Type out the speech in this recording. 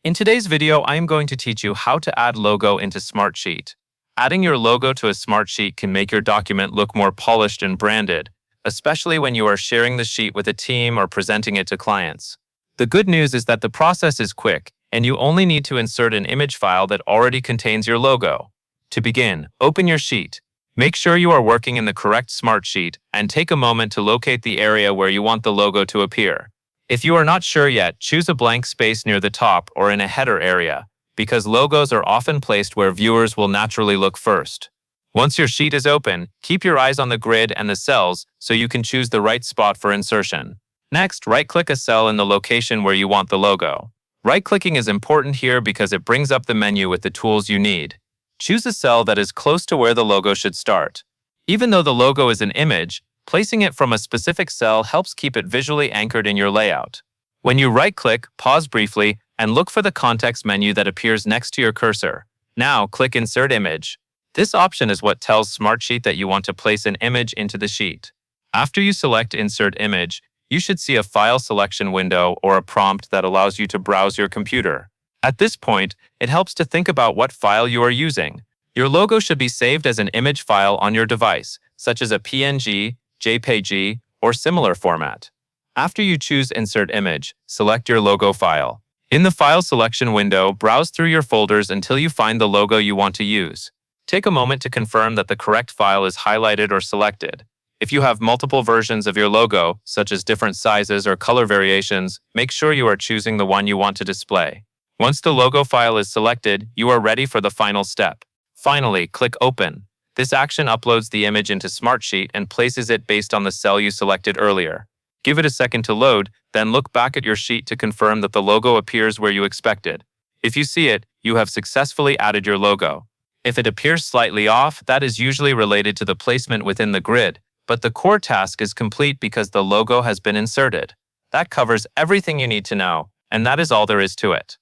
In today's video, I am going to teach you how to add logo into Smartsheet. Adding your logo to a Smartsheet can make your document look more polished and branded, especially when you are sharing the sheet with a team or presenting it to clients. The good news is that the process is quick, and you only need to insert an image file that already contains your logo. To begin, open your sheet. Make sure you are working in the correct Smartsheet and take a moment to locate the area where you want the logo to appear. If you are not sure yet, choose a blank space near the top or in a header area, because logos are often placed where viewers will naturally look first. Once your sheet is open, keep your eyes on the grid and the cells so you can choose the right spot for insertion. Next, right-click a cell in the location where you want the logo. Right-clicking is important here because it brings up the menu with the tools you need. Choose a cell that is close to where the logo should start. Even though the logo is an image, placing it from a specific cell helps keep it visually anchored in your layout. When you right-click, pause briefly, and look for the context menu that appears next to your cursor. Now, click Insert Image. This option is what tells Smartsheet that you want to place an image into the sheet. After you select Insert Image, you should see a file selection window or a prompt that allows you to browse your computer. At this point, it helps to think about what file you are using. Your logo should be saved as an image file on your device, such as a PNG, JPG, or similar format. After you choose Insert Image, select your logo file. In the File Selection window, browse through your folders until you find the logo you want to use. Take a moment to confirm that the correct file is highlighted or selected. If you have multiple versions of your logo, such as different sizes or color variations, make sure you are choosing the one you want to display. Once the logo file is selected, you are ready for the final step. Finally, click Open. This action uploads the image into Smartsheet and places it based on the cell you selected earlier. Give it a second to load, then look back at your sheet to confirm that the logo appears where you expected. If you see it, you have successfully added your logo. If it appears slightly off, that is usually related to the placement within the grid, but the core task is complete because the logo has been inserted. That covers everything you need to know, and that is all there is to it.